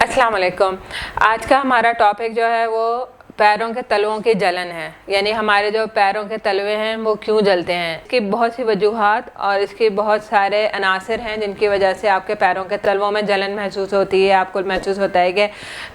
अस्सलाम वालेकुम। आज का हमारा टॉपिक जो है वो पैरों के तलवों की जलन है, यानी हमारे जो पैरों के तलवे हैं वो क्यों जलते हैं। इसकी बहुत सी वजूहात और इसके बहुत सारे अनासर हैं जिनकी वजह से आपके पैरों के तलवों में जलन महसूस होती है। आपको महसूस होता है कि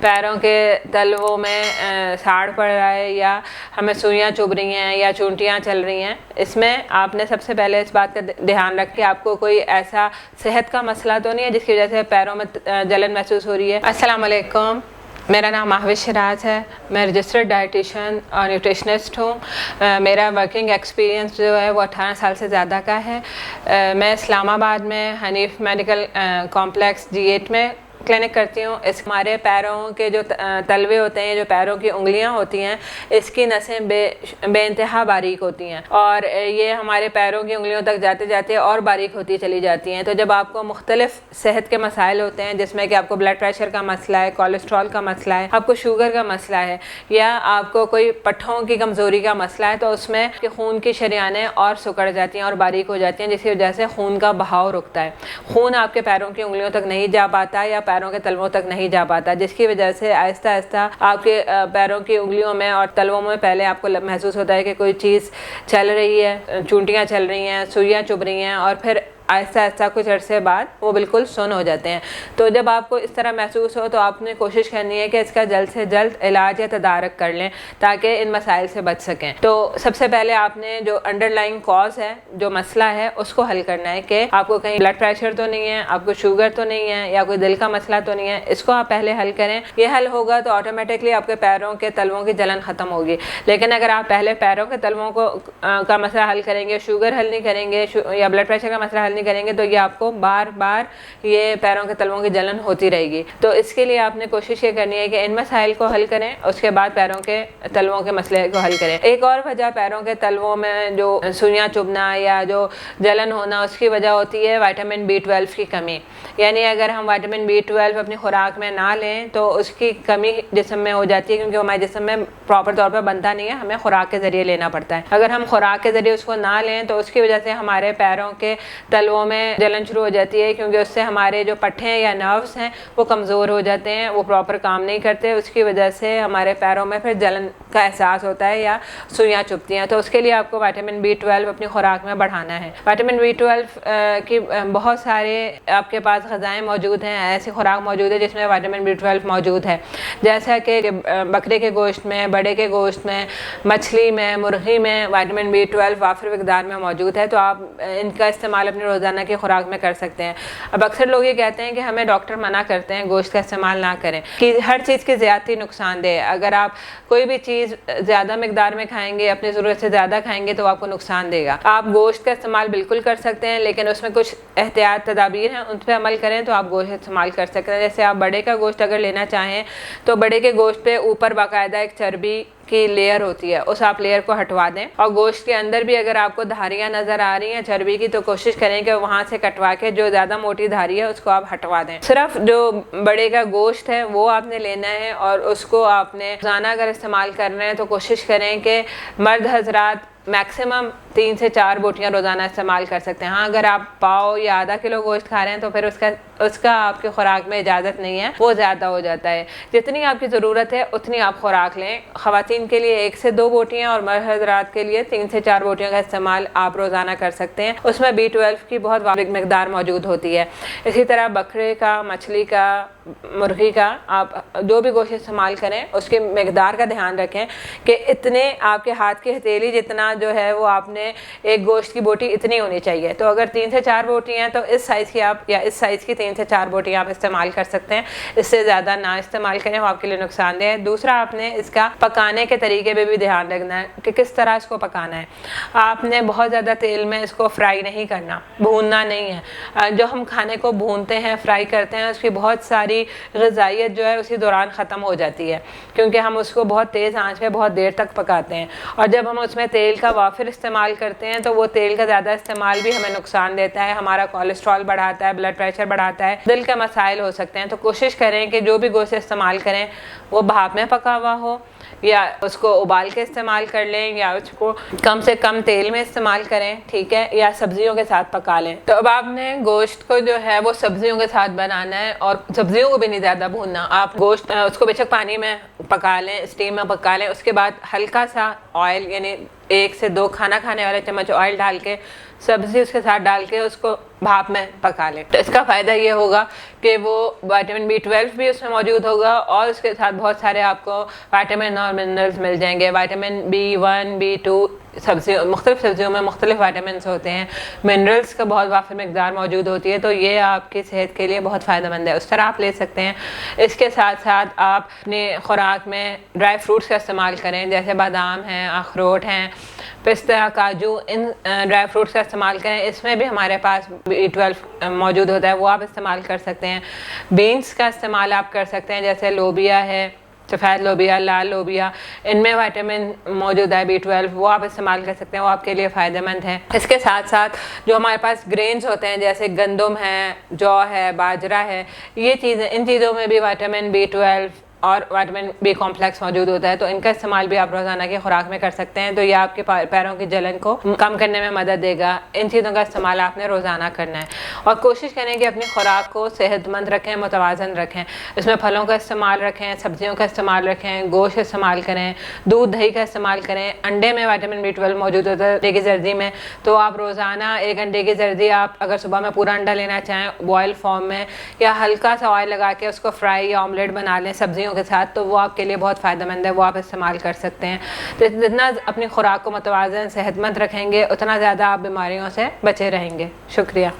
पैरों के तलवों में साड़ पड़ रहा है या हमें सुइयाँ चुभ रही हैं या चूंटियाँ चल रही हैं। इसमें आपने सबसे पहले इस बात का ध्यान रख के आपको कोई ऐसा सेहत का मसला तो नहीं है जिसकी वजह से पैरों में जलन महसूस हो रही है। अस्सलाम वालेकुम, मेरा नाम महविश शिराज है। मैं रजिस्टर्ड डाइटिशियन और न्यूट्रिशनिस्ट हूँ। मेरा वर्किंग एक्सपीरियंस जो है वो 18 साल से ज़्यादा का है। मैं इस्लामाबाद में हनीफ मेडिकल कॉम्प्लेक्स G8 में क्लिनिक करती हूँ। हमारे पैरों के जो तलवे होते हैं, जो पैरों की उंगलियाँ होती हैं, इसकी नसें बेइंतहा बारीक होती हैं और ये हमारे पैरों की उंगलियों तक जाते जाते और बारीक होती चली जाती हैं। तो जब आपको मुख्तलिफ सेहत के मसाइल होते हैं, जिसमें कि आपको ब्लड प्रेशर का मसला है, कोलेस्ट्रॉल का मसला है, आपको शुगर का मसला है या आपको कोई पट्ठों की कमज़ोरी का मसला है, तो उसमें खून की शरियानें और सिकुड़ जाती हैं और बारीक हो जाती हैं, जिसकी वजह से खून का बहाव रुकता है। खून आपके पैरों की उंगलियों तक नहीं जा पाता या पैरों के तलवों तक नहीं जा पाता, जिसकी वजह से आहिस्ता आहिस्ता आपके पैरों की उंगलियों में और तलवों में पहले आपको महसूस होता है कि कोई चीज़ चल रही है, चूंटियाँ चल रही हैं, सुइयाँ चुभ रही हैं और फिर आहिस्ता आहिस्ता कुछ अरसे बाद वो बिल्कुल सुन्न हो जाते हैं। तो जब आपको इस तरह महसूस हो तो आपने कोशिश करनी है कि इसका जल्द से जल्द इलाज या तदारक कर लें ताकि इन मसाइल से बच सकें। तो सबसे पहले आपने जो अंडरलाइंग कॉज है, जो मसला है, उसको हल करना है कि आपको कहीं ब्लड प्रेशर तो नहीं है, आपको शुगर तो नहीं है या कोई दिल का मसला तो नहीं है। इसको आप पहले हल करें। ये हल होगा तो ऑटोमेटिकली आपके पैरों के तलवों की जलन ख़त्म होगी। लेकिन अगर आप पहले पैरों के तलवों का मसला हल करेंगे, शुगर हल नहीं करेंगे या ब्लड प्रेशर का मसला हल करेंगे, तो ये आपको बार बार ये पैरों के तलवों की जलन होती रहेगी। तो इसके लिए आपने कोशिश ये करनी है कि इन मसाइल को हल करें, उसके बाद पैरों के तलवों के मसले को हल करें। एक और वजह पैरों के तलवों में जो सुइयाँ चुभना या जो जलन होना, उसकी वजह होती है विटामिन B12 की कमी। यानी अगर हम विटामिन B12 अपनी खुराक में ना लें तो उसकी कमी जिस्म में हो जाती है, क्योंकि हमारे जिस्म में प्रॉपर तौर पर बनता नहीं है, हमें खुराक के ज़रिए लेना पड़ता है। अगर हम खुराक के ज़रिए उसको ना लें तो उसकी वजह से हमारे पैरों के तलवों में जलन शुरू हो जाती है, क्योंकि उससे हमारे जो पट्टे या नर्व्स हैं वो कमज़ोर हो जाते हैं, वो प्रॉपर काम नहीं करते। उसकी वजह से हमारे पैरों में फिर जलन का एहसास होता है या सुइयाँ चुभती हैं। तो उसके लिए आपको विटामिन B12 अपनी खुराक में बढ़ाना है। विटामिन B12 की बहुत सारे आपके पास ग़िज़ाएँ मौजूद हैं, ऐसी खुराक मौजूद है जिसमें विटामिन B12 मौजूद है, जैसा कि बकरे के गोश्त में, बड़े के गोश्त में, मछली में, मुर्गी में विटामिन B12 वाफिर मिक़दार में मौजूद है। तो आप इनका इस्तेमाल अपनी रोज़ाना की खुराक में कर सकते हैं। अब अक्सर लोग ये कहते हैं कि हमें डॉक्टर मना करते हैं गोश्त का इस्तेमाल ना करें, कि हर चीज़ की ज़्यादती नुकसानदेह है। अगर आप कोई भी चीज़ ज़्यादा मिकदार में खाएंगे, अपनी ज़रूरत से ज़्यादा खाएंगे, तो आपको नुकसान देगा। आप गोश्त का इस्तेमाल बिल्कुल कर सकते हैं, लेकिन उसमें कुछ एहतियात तदाबीर हैं, उन पर अमल करें तो आप गोश्त इस्तेमाल कर सकते हैं। जैसे आप बड़े का गोश्त अगर लेना चाहें तो बड़े के गोश्त पे ऊपर बाकायदा एक चर्बी की लेयर होती है, उस आप लेयर को हटवा दें। और गोश्त के अंदर भी अगर आपको धारियां नज़र आ रही हैं चर्बी की, तो कोशिश करें कि वहाँ से कटवा के जो ज़्यादा मोटी धारी है उसको आप हटवा दें। सिर्फ जो बड़े का गोश्त है वो आपने लेना है और उसको आपने रोज़ाना अगर इस्तेमाल कर रहे हैं तो कोशिश करें कि मर्द हजरात मैक्सिमम 3 से 4 बोटियाँ रोज़ाना इस्तेमाल कर सकते हैं। हाँ, अगर आप पाव या आधा किलो गोश्त खा रहे हैं तो फिर उसका आपकी खुराक में इजाज़त नहीं है, वो ज़्यादा हो जाता है। जितनी आपकी ज़रूरत है उतनी आप खुराक लें। ख़वातीन के लिए 1 से 2 बोटियाँ और मर्द हज़रात के लिए 3 से 4 बोटियों का इस्तेमाल आप रोज़ाना कर सकते हैं। उसमें B12 की बहुत वाजिब मिक़दार मौजूद होती है। इसी तरह बकरे का, मछली का, मुर्गी का, आप जो भी गोश्त इस्तेमाल करें उसके मिक़दार का ध्यान रखें कि इतने आपके हाथ की हथेली जितना जो है वो आपने एक गोश्त की बोटी इतनी होनी चाहिए। तो अगर 3 से 4 बोटी हैं तो इस साइज़ की आप या इस साइज़ की 3 से 4 बोटियाँ आप इस्तेमाल कर सकते हैं। इससे ज़्यादा ना इस्तेमाल करें, वो आपके लिए नुकसानदेह है। दूसरा, आपने इसका पकाने के तरीके पे भी ध्यान रखना है कि किस तरह इसको पकाना है। आपने बहुत ज़्यादा तेल में इसको फ्राई नहीं करना, भूनना नहीं है। जो हम खाने को भूनते हैं, फ्राई करते हैं, उसकी बहुत सारी ग़िज़ाइयत जो है उसी दौरान ख़त्म हो जाती है, क्योंकि हम उसको बहुत तेज़ आंच पे बहुत देर तक पकाते हैं। और जब हम उसमें तेल का का वाफिर इस्तेमाल करते हैं तो वो तेल का ज़्यादा इस्तेमाल भी हमें नुकसान देता है, हमारा कोलेस्ट्रॉल बढ़ाता है, ब्लड प्रेशर बढ़ाता है, दिल के मसाइल हो सकते हैं। तो कोशिश करें कि जो भी गोश्त इस्तेमाल करें वो भाप में पका हुआ हो, या उसको उबाल के इस्तेमाल कर लें, या उसको कम से कम तेल में इस्तेमाल करें, ठीक है, या सब्जियों के साथ पका लें। तो अब आपने गोश्त को जो है वो सब्जियों के साथ बनाना है, और सब्जियों को भी नहीं ज़्यादा भूनना। आप गोश्त उसको बेशक पानी में पका लें, स्टीम में पका लें, उसके बाद हल्का सा ऑयल यानी 1 से 2 खाना खाने वाले चम्मच ऑयल डाल के सब्जी उसके साथ डाल के उसको भाप में पका लें। तो इसका फ़ायदा ये होगा कि वो विटामिन B12 भी उसमें मौजूद होगा, और उसके साथ बहुत सारे आपको विटामिन और मिनरल्स मिल जाएंगे। विटामिन B1, B2 मुख्तलिफ सब्जियों में मुख्तलिफ विटामिन होते हैं, मिनरल्स का बहुत वाफिर मकदार मौजूद होती है, तो ये आपकी सेहत के लिए बहुत फ़ायदेमंद है, उस तरह आप ले सकते हैं। इसके साथ साथ आप अपने खुराक में ड्राई फ्रूट्स का इस्तेमाल करें, जैसे बादाम हैं, अखरोट हैं, पिस्ता, काजू, इन ड्राई फ्रूट्स का इस्तेमाल करें। इसमें भी हमारे पास B12 मौजूद होता है, वो आप इस्तेमाल कर सकते हैं। बीन्स का इस्तेमाल आप कर सकते हैं, जैसे लोबिया है, सफ़ेद लोबिया, लाल लोबिया, इनमें विटामिन मौजूद है B12, वो आप इस्तेमाल कर सकते हैं, वो आपके लिए फ़ायदेमंद है। इसके साथ साथ जो हमारे पास ग्रेन्स होते हैं जैसे गंदम है, जौ है, बाजरा है, ये चीज़ें, इन चीज़ों में भी विटामिन B12 और विटामिन B कॉम्प्लेक्स मौजूद होता है, तो इनका इस्तेमाल भी आप रोज़ाना की खुराक में कर सकते हैं। तो ये आपके पैरों की जलन को कम करने में मदद देगा। इन चीज़ों का इस्तेमाल आपने रोज़ाना करना है, और कोशिश करें कि अपनी खुराक को सेहतमंद रखें, मुतवाज़न रखें। इसमें फलों का इस्तेमाल रखें, सब्जियों का इस्तेमाल रखें, गोश्त इस्तेमाल करें, दूध दही का इस्तेमाल करें। अंडे में विटामिन B12 मौजूद होता है, अंडे की जर्दी में, तो आप रोज़ाना 1 अंडे की जर्दी आप अगर सुबह में पूरा अंडा लेना चाहें बॉयल फॉर्म में, या हल्का सा ऑयल लगा के उसको फ्राई या ऑमलेट बना लें सब्जियों के साथ, तो वो आपके लिए बहुत फ़ायदेमंद है, वो आप इस्तेमाल कर सकते हैं। तो जितना अपनी खुराक को मुतवाज़न सेहतमंद रखेंगे उतना ज़्यादा आप बीमारियों से बचे रहेंगे। शुक्रिया।